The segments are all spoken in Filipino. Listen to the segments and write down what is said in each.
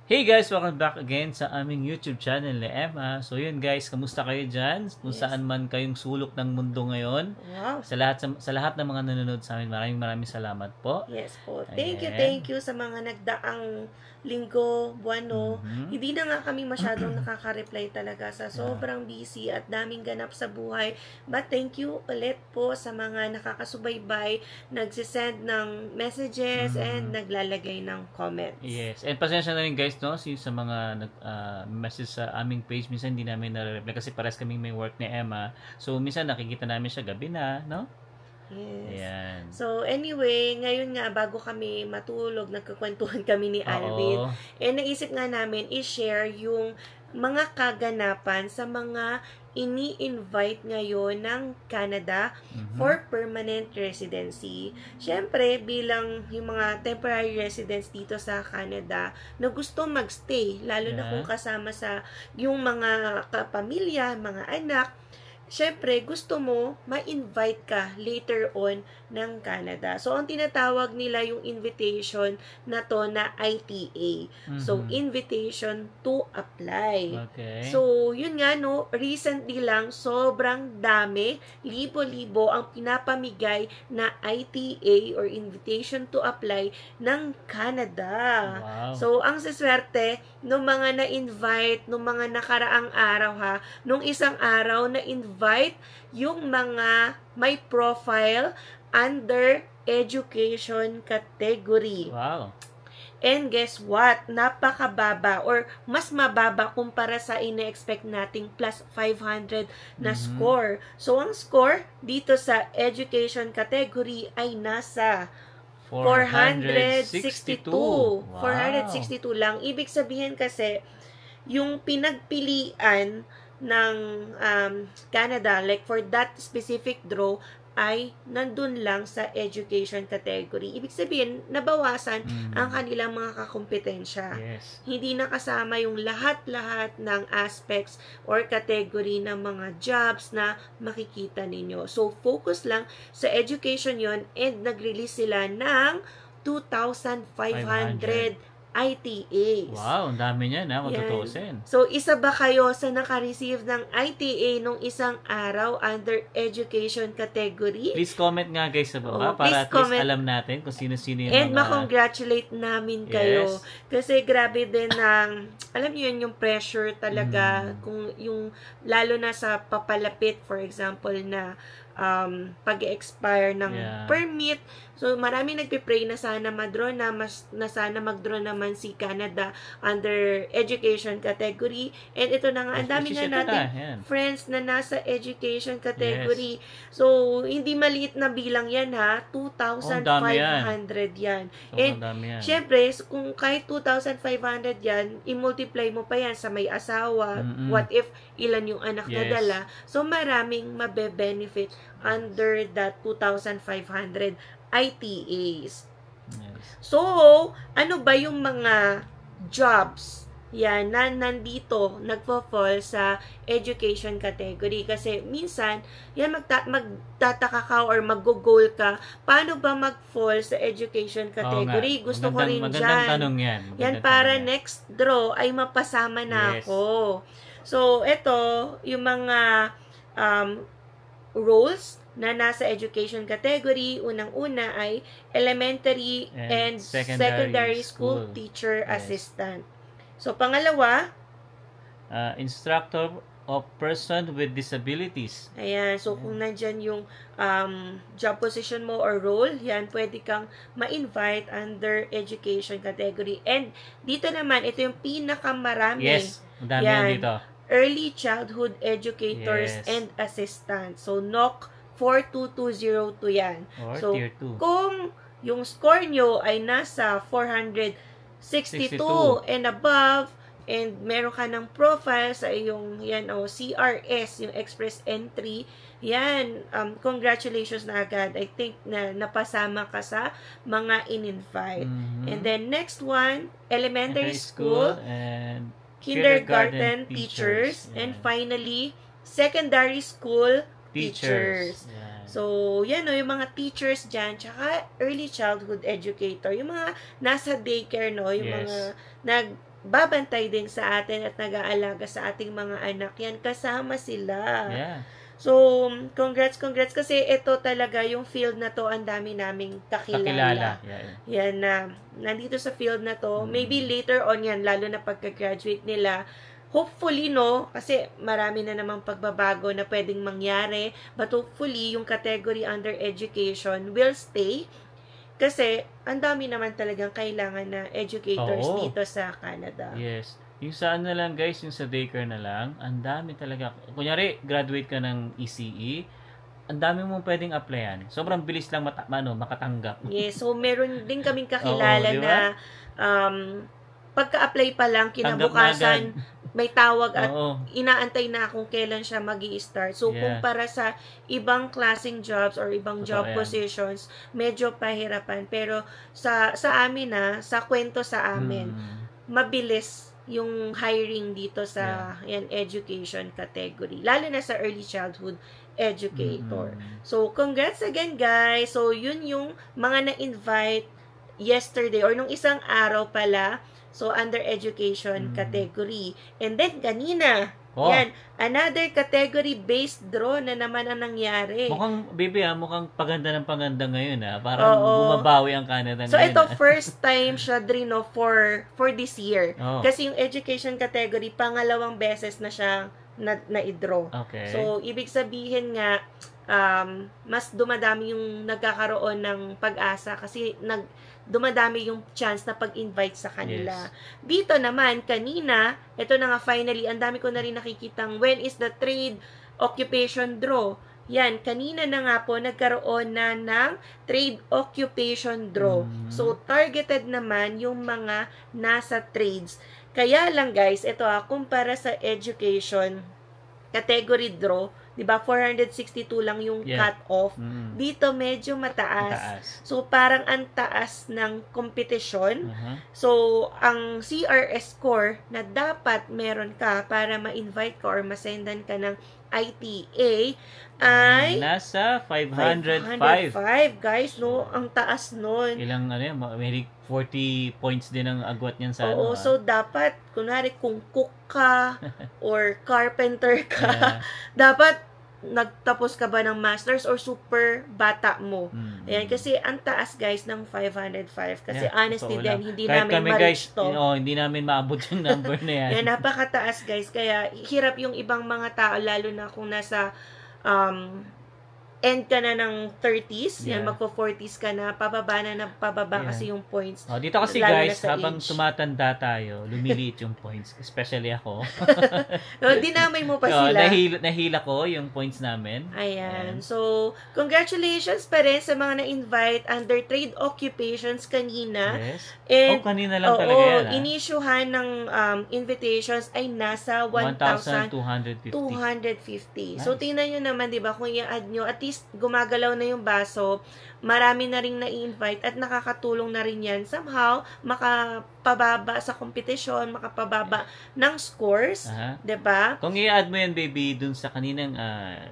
Hey guys, welcome back again sa aming YouTube channel ni Emma. So yun guys, kamusta kayo dyan? Kung saan man kayong sulok ng mundo ngayon. Wow. Sa lahat ng mga nanonood sa amin, maraming salamat po. Yes po. Thank you sa mga nagdaang linggo, buwano. Hindi na nga kami masyadong nakaka-reply talaga sa sobrang busy at daming ganap sa buhay. But thank you ulit po sa mga nakakasubaybay, nagsisend ng messages and naglalagay ng comments. Yes. And pasensya na rin guys, no? Sa mga message sa aming page, minsan hindi namin nare-reply kasi pares kaming may work ni Emma. So minsan nakikita namin siya gabi na, no? Yes. Ayan. So anyway, ngayon nga bago kami matulog, nagkukwentuhan kami ni Alvin. Naisip nga namin i-share yung mga kaganapan sa mga ini-invite ngayon ng Canada for permanent residency. Siyempre, bilang yung mga temporary residents dito sa Canada na gusto magstay, lalo na kung kasama sa yung mga kapamilya, mga anak, siyempre, gusto mo ma-invite ka later on ng Canada. So, ang tinatawag nila yung invitation na to na ITA. So, invitation to apply. Okay. So, yun nga, no, recently lang, sobrang dami, libo-libo ang pinapamigay na ITA or invitation to apply ng Canada. Wow. So, ang saswerte, nung mga na-invite, nung mga nakaraang araw ha, nung isang araw na-invite yung mga may profile under education category. Wow. And guess what? Napakababa or mas mababa kumpara sa ine-expect nating plus 500 na score. So, ang score dito sa education category ay nasa 462. Wow. 462 lang. Ibig sabihin kasi, yung pinagpilian ng Canada, like for that specific draw, ay nandun lang sa education category. Ibig sabihin, nabawasan ang kanilang mga kakompetensya. Yes. Hindi nakasama yung lahat-lahat ng aspects or category ng mga jobs na makikita ninyo. So, focus lang sa education yon and nag-release sila ng 2,500 ITAs. Wow, ang dami niyan ha, matutusin. So, isa ba kayo sa naka-receive ng ITA nung isang araw under education category? Please comment nga guys sa baba para at least alam natin kung sino-sino yung and ma-congratulate namin kayo. Kasi grabe din ng, alam niyo yun, yung pressure talaga, kung yung, lalo na sa papalapit, for example, na pag-expire ng permit. So, marami nagpipray na sana ma-draw na, na sana mag-draw naman si Canada under education category. And ito na nga, ang dami nga natin friends na nasa education category. So, hindi maliit na bilang yan ha. 2,500 yan. And, syempre, kung kahit 2,500 yan, i-multiply mo pa yan sa may asawa. What if ilan yung anak na dala? So, maraming mabe-benefit under that 2,500 ITAs. So, ano ba yung mga jobs yan na nandito nagpo-fall sa education category? Kasi minsan, yan magtataka ka or mag-goal ka, paano ba mag-fall sa education category? Gusto ko rin dyan. Magandang tanong yan. Yan para next draw ay mapasama na ako. So, ito, yung mga roles na nasa education category, unang-una ay elementary and secondary school teacher assistant. So, pangalawa, instructor of person with disabilities. Ayan. So, kung nandyan yung job position mo or role, yan, pwede kang ma-invite under education category. And dito naman, ito yung pinakamarami. Yes, madami yan dito. Early childhood educators and assistants. So, NOC 42202 yan. Or so, tier 2. Kung yung score nyo ay nasa 462 and above, and meron ka ng profile sa iyong yan, CRS, yung express entry, yan, congratulations na agad. I think na napasama ka sa mga in-invite. And then, next one, elementary school and kindergarten teachers, and finally, secondary school teachers. So, yan yung mga teachers dyan, tsaka early childhood educator, yung mga nasa daycare, yung mga nagbabantay din sa atin at nag-aalaga sa ating mga anak. Yan, kasama sila. Yeah. So, congrats kasi ito talaga yung field na to, ang dami naming kakilala. Yeah. Yan na, nandito sa field na to, maybe later on yan, lalo na pagka-graduate nila, hopefully, no, kasi marami na namang pagbabago na pwedeng mangyari, but hopefully, yung category under education will stay, kasi ang dami naman talagang kailangan na educators dito sa Canada. Yes. Yung saan na lang guys, yung sa daycare na lang, ang dami talaga. Kunyari, graduate ka ng ECE, ang dami mong pwedeng applyan. Sobrang bilis lang makatanggap. Yes, so meron din kaming kakilala na pagka-apply pa lang, kinabukasan, may tawag at inaantay na kung kailan siya magi-start. So, kumpara sa ibang klaseng jobs or ibang job positions, medyo pahirapan. Pero sa amin sa kwento sa amin, mabilis yung hiring dito sa education category. Lalo na sa early childhood educator. So, congrats again, guys. So, yun yung mga na-invite yesterday or nung isang araw pala. So, under education category. And then, kanina, yan, another category-based draw na naman ang nangyari. Mukhang, baby mukhang paganda ng paganda ngayon Parang bumabawi ang Canada ngayon. So, ito, first time siya, Drino, for this year. Kasi yung education category, pangalawang beses na siya na-draw. Okay. So, ibig sabihin nga, mas dumadami yung nagkakaroon ng pag-asa kasi dumadami yung chance na pag-invite sa kanila. Yes. Dito naman, kanina, ito na nga finally, ang dami ko na rin nakikitang when is the trade occupation draw. Yan, kanina na nga po, nagkaroon na ng trade occupation draw. So, targeted naman yung mga nasa trades. Kaya lang guys, ito kumpara sa education category draw, diba, 462 lang yung cut-off. Dito, medyo mataas. So, parang ang taas ng kompetisyon. So, ang CRS score na dapat meron ka para ma-invite ka or masendan ka ng ITA ay nasa 505. Guys, no? Ang taas nun. Ilang, may 40 points din ang agwat niyan sa so dapat, kunwari, kung cook ka or carpenter ka, dapat nagtapos ka ba ng masters or super bata mo. Ayan, kasi ang taas guys ng 505. Kasi honestly din, hindi kahit namin ma-reach to. Hindi namin maabot yung number na yan. Yan, napakataas guys. Kaya hirap yung ibang mga tao, lalo na kung nasa end ka na ng 30s, yan, magpo-40s ka na, pababa kasi yung points. Dito kasi guys, habang tumatanda tayo, lumiliit yung points. Especially ako. Dinamay mo pa sila. Nahila ko yung points namin. Ayan. So, congratulations pa rin sa mga na-invite under trade occupations kanina. Yes. And, kanina lang talaga yan. Inisyuhan ng invitations ay nasa 1,250. Nice. So, tingnan nyo naman, di ba, kung i-add nyo, at least gumagalaw na yung baso, marami na rin na-invite at nakakatulong na rin yan. Somehow, makapababa sa kompetisyon, makapababa ng scores. Diba? Kung i-add mo yan, baby, dun sa kaninang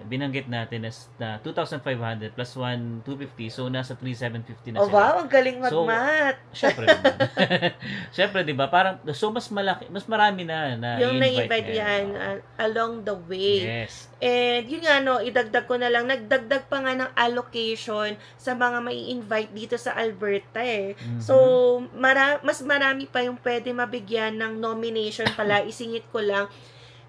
binanggit natin na 2,500 plus 1,250, so nasa 3,750 na sila. Wow, ang galing mag-math. So, syempre, diba? Parang, so mas malaki, mas marami na yung na-invite yan along the way. Yes. And yun nga, idagdag ko na lang, nagdagdag pa nga ng allocation sa mga mai-invite dito sa Alberta So, mas marami pa yung pwede mabigyan ng nomination pala, isingit ko lang.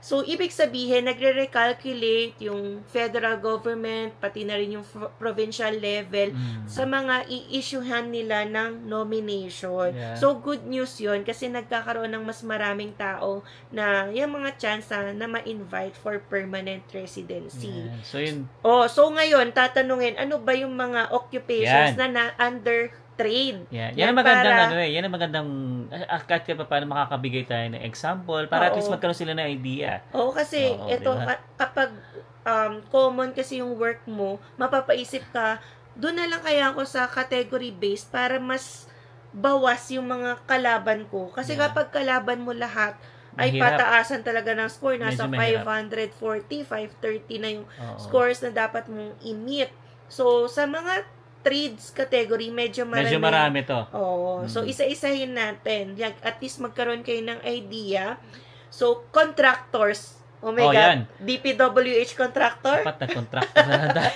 So, ibig sabihin, nagre-recalculate yung federal government, pati na rin yung provincial level sa mga i-issuehan nila ng nomination. So, good news yun kasi nagkakaroon ng mas maraming tao na yung mga chance na ma-invite for permanent residency. So, yun. So ngayon, tatanungin, ano ba yung mga occupations na under trade. Yan ang magandang yan ang magandang kahit pa paano makakabigay tayo ng example para at least magkaroon sila ng idea. Kasi ito kapag common kasi yung work mo, mapapaisip ka, doon na lang kaya ako sa category based para mas bawas yung mga kalaban ko. Kasi kapag kalaban mo lahat, ay pataasan talaga ng score. Nasa 540, 530 na yung scores na dapat mong i-meet. So, sa mga trades category, medyo marami to. Oo. So, isa-isahin natin. At least magkaroon kayo ng idea. So, contractors. Oh my God. Yan. DPWH contractor? Dapat nag-contractor na tayo.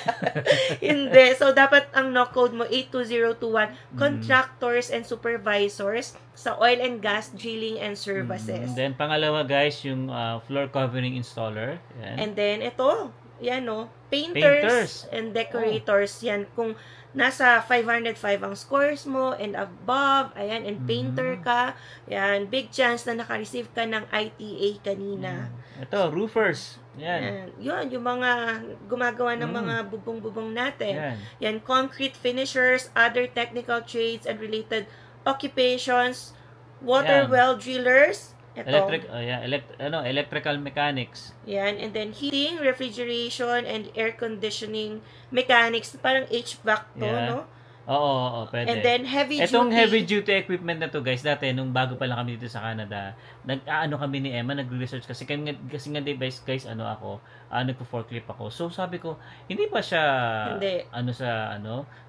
Hindi. So, dapat ang no-code mo, 82021, contractors and supervisors sa oil and gas, drilling and services. Then, pangalawa guys, yung floor covering installer. Yan. And then, ito, yan no, painters and decorators. Yan, kung nasa 505 ang scores mo and above, ayan, and painter ka, yan, big chance na naka-receive ka ng ITA kanina. Ito, roofers. Yan. Yun, yung mga gumagawa ng mga bubong-bubong natin. Yan. Yan, concrete finishers, other technical trades and related occupations, water well drillers, ito. Electrical mechanics. Yan, and then heating, refrigeration, and air conditioning mechanics, parang HVAC to, no? Oo, pwede. And then Itong heavy duty equipment na to guys, dati nung bago pa lang kami dito sa Canada, kami ni Emma, nagre-research kasi nga guys, nagpo-forklift ako. So sabi ko, hindi pa siya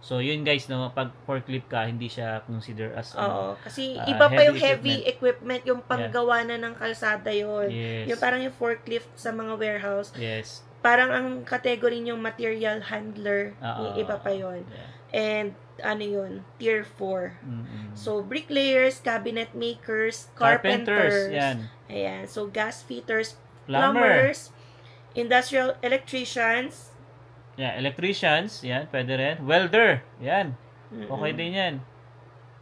So yun guys, no, pag forklift ka, hindi siya consider as kasi iba pa yung heavy equipment, yung panggawa na ng kalsada yun. Yes. Yung parang yung forklift sa mga warehouse. Yes. Parang ang category yung material handler, yung iba pa yun. Yeah. And tier 4. So, bricklayers, cabinet makers, carpenters. Yan. Ayan. So, gas fitters, plumbers, industrial electricians. Yeah, electricians. Yan, pwede rin. Welder. Yan. Okay din yan.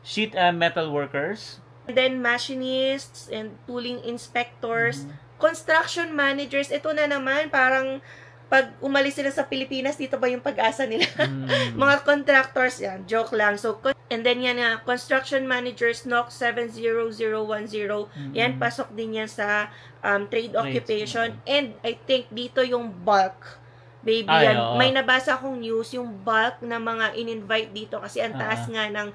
Sheet metal workers. And then, machinists and tooling inspectors. Construction managers. Ito na naman, parang pag umalis sila sa Pilipinas, dito ba yung pag-asa nila? Mga contractors, yan. Joke lang. So, and then yan nga, construction managers, NOC 70010. Yan, pasok din yan sa trade occupation. And I think dito yung bulk. Baby, yan. May nabasa akong news, yung bulk na mga in-invite dito kasi ang taas nga ng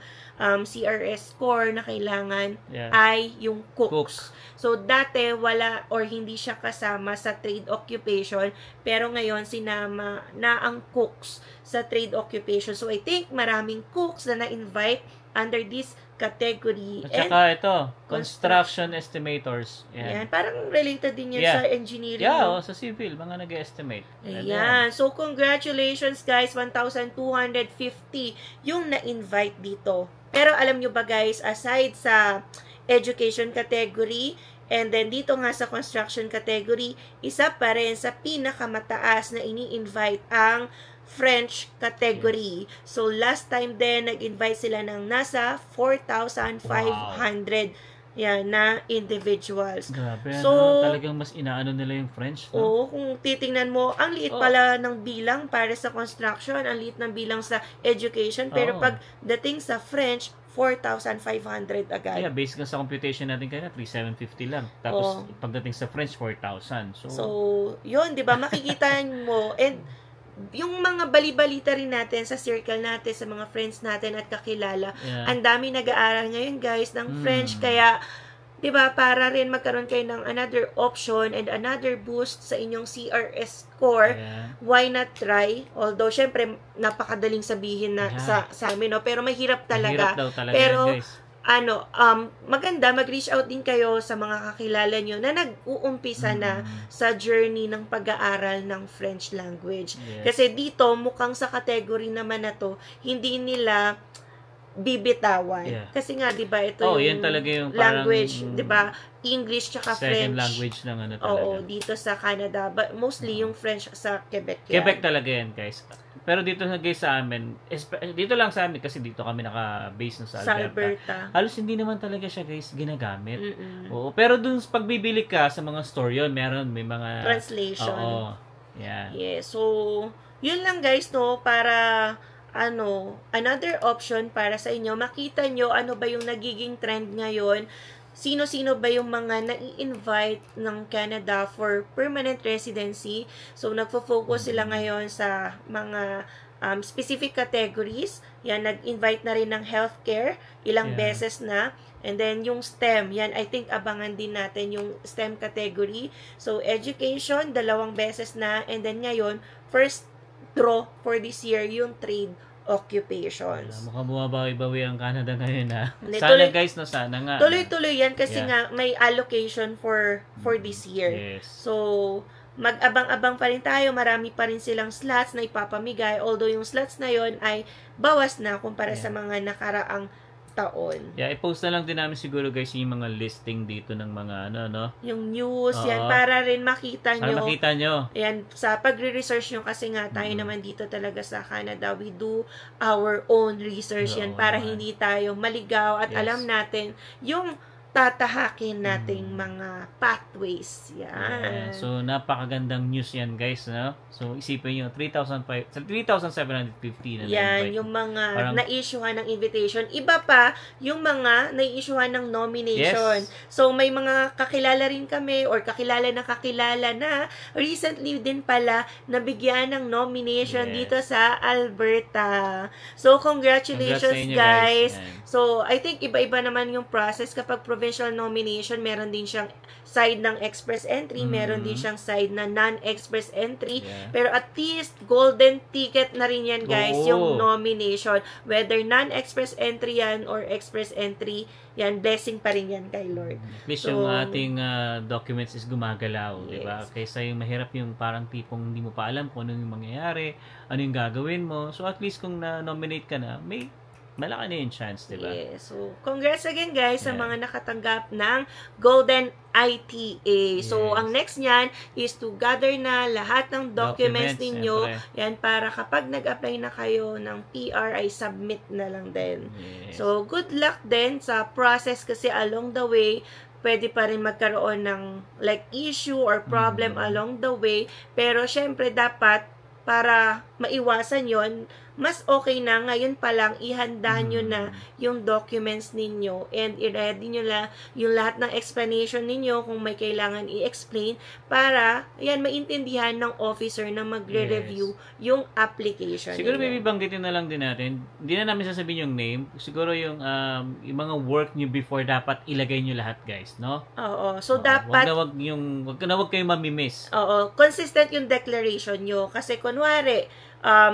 CRS score na kailangan ay yung cooks. So, dati wala or hindi siya kasama sa trade occupation, pero ngayon sinama na ang cooks sa trade occupation. So, I think maraming cooks na na-invite under this category. At saka ito, construction estimators. Yan, parang related din yan sa engineering. Yeah, sa civil, mga nag-estimate. Ayan. So, congratulations guys, 1,250 yung na-invite dito. Pero alam nyo ba guys, aside sa education category, and then dito nga sa construction category, isa pa rin sa pinakamataas na ini-invite ang French category. So, last time din, nag-invite sila ng nasa 4,500 yan, na individuals. Grabe, so, talagang mas inaano nila yung French. No? Oo, kung titingnan mo, ang liit pala ng bilang para sa construction, ang liit ng bilang sa education, pero pag dating sa French, 4,500 agad. Kaya based nga sa computation natin kaya 3,750 lang. Tapos pagdating sa French 4,000. So yun, 'di ba? Makikita mo and yung mga bali-balita rin natin sa circle natin, sa mga friends natin at kakilala. Ang dami nag-aaral ngayon, guys, ng French kaya 'di ba, para rin magkaroon kayo ng another option and another boost sa inyong CRS score, why not try? Although, syempre, napakadaling sabihin na sa amin, no? Pero mahirap talaga. Mahirap daw talaga pero, yan, guys. Maganda, mag-reach out din kayo sa mga kakilala nyo na nag-uumpisa na sa journey ng pag-aaral ng French language. Kasi dito, mukhang sa category naman na to, hindi nila bibitawan. Kasi nga, di ba, ito yung yan talaga yung language, di ba, English tsaka French. Second language ng ano talaga. Oo, dito sa Canada. But mostly yung French sa Quebec yan. Quebec talaga yan, guys. Pero dito guys sa amin, dito lang sa amin kasi dito kami naka-base sa Alberta. Halos hindi naman talaga siya, guys, ginagamit. Oo, pero dun pag bibili ka sa mga store yun, may mga translation. Oo. Yeah. So, yun lang guys, no, para another option para sa inyo, makita nyo ano ba yung nagiging trend ngayon, sino-sino ba yung mga nai-invite ng Canada for permanent residency. So, nagfo-focus sila ngayon sa mga specific categories. Yan, nag-invite na rin ng healthcare, ilang beses na. And then, yung STEM, yan, I think abangan din natin yung STEM category. So, education, 2 beses na. And then, ngayon, first draw for this year yung trade occupations. Mukhang bumabawi-bawi ang Canada ngayon, ha? Sana guys, no? Sana nga. Tuloy-tuloy yan kasi nga may allocation for this year. Yes. So, mag-abang-abang pa rin tayo. Marami pa rin silang slots na ipapamigay. Although yung slots na yon ay bawas na kumpara sa mga nakaraang taon. Yeah, i-post na lang din namin siguro guys yung mga listing dito ng mga yung news, yan, para rin makita nyo. Para makita nyo. Yan, sa pagre-research nyo kasi nga tayo naman dito talaga sa Canada, we do our own research yan para hindi tayo maligaw at alam natin yung tatahakin nating mga pathways. Yan. Yeah. So, napakagandang news yan, guys. No? So, isipin nyo, 3,750 na. Yan, yung mga na-issuehan ng invitation. Iba pa, yung mga na-issuehan ng nomination. Yes. So, may mga kakilala rin kami or kakilala na recently din pala nabigyan ng nomination dito sa Alberta. So, congratulations inyo, guys. So, I think iba-iba naman yung process kapag provincial nomination, meron din siyang side ng express entry, meron din siyang side na non-express entry, pero at least golden ticket na rin yan guys, yung nomination, whether non-express entry yan or express entry, yan, blessing pa rin yan kay Lord. At least yung ating documents is gumagalaw, di ba? Kaysa yung mahirap yung parang tipong hindi mo pa alam kung ano yung mangyayari, ano yung gagawin mo. So at least kung na-nominate ka na, may malaki na yung chance, di ba? Yes. So, congrats again guys sa mga nakatanggap ng Golden ITA. So, ang next niyan is to gather na lahat ng documents ninyo. Yan, para kapag nag-apply na kayo ng PR, ay submit na lang din. So, good luck din sa process kasi along the way, pwede pa rin magkaroon ng like issue or problem along the way. Pero, syempre, dapat para maiwasan yon, mas okay na ngayon pa lang ihanda nyo na yung documents ninyo and i-ready nyo lang yung lahat ng explanation ninyo kung may kailangan i-explain para yan maintindihan ng officer na magre-review yung application. Siguro maybe banggitin na lang din natin, hindi na namin sasabihin yung name, siguro yung mga work nyo before dapat ilagay nyo lahat guys, no? Oo. So dapat wag kayong mamimiss. Oo. Consistent yung declaration nyo kasi kunwari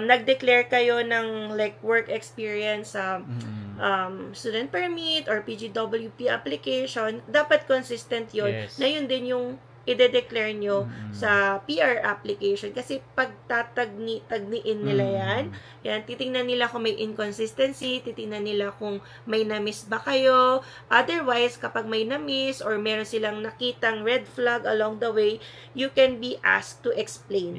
nag-declare kayo ng like work experience sa student permit or PGWP application, dapat consistent yun. Na yun din yung i-declare nyo sa PR application. Kasi pag tagniin nila yan, titingnan nila kung may inconsistency, titingnan nila kung may na-miss ba kayo. Otherwise, kapag may na-miss or meron silang nakitang red flag along the way, you can be asked to explain.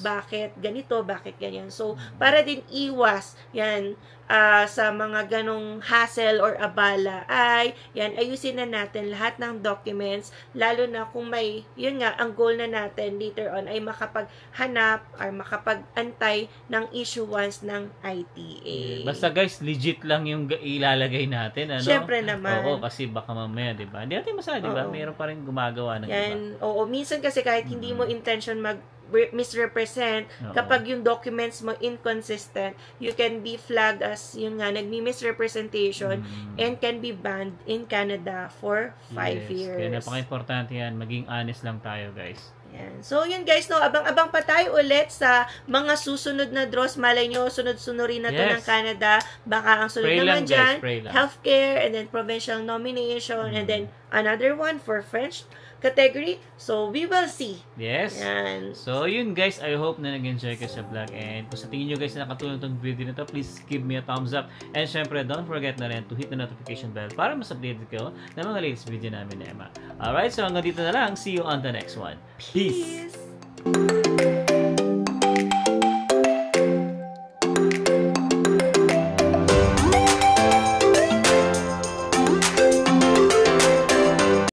Bakit ganito, bakit ganyan. So, para din iwas yan sa mga ganong hassle or abala ay yan, ayusin na natin lahat ng documents, lalo na kung may, yun nga, ang goal na natin later on ay makapaghanap or makapag-antay ng issuance ng ITA. Basta guys, legit lang yung ilalagay natin, ano? Siyempre naman. Oo, kasi baka mamaya, di ba? Hindi natin masaya, di ba? Meron pa rin gumagawa ng yan, iba. Oo, minsan kasi kahit hindi mo intention misrepresent, kapag yung documents mo inconsistent, you can be flagged as yung nga nagmi-misrepresentation and can be banned in Canada for 5 years. Kaya napaka-importante yan, maging honest lang tayo guys. Yan. So, yun guys, no, abang-abang pa tayo ulit sa mga susunod na draws. Malay nyo, sunod-sunurin na to ng Canada. Baka ang sunod naman dyan, healthcare, and then provincial nomination, and then another one for French category. So, we will see. Yes. Yan. So, yun guys, I hope na nag-enjoy kayo sa vlog. And kung sa tingin nyo guys na nakatulong itong video na to, please give me a thumbs up. And syempre, don't forget na rin to hit the notification bell para mas updated kayo ng mga latest video namin ni Emma. Alright, so hanggang dito na lang. See you on the next one. Peace!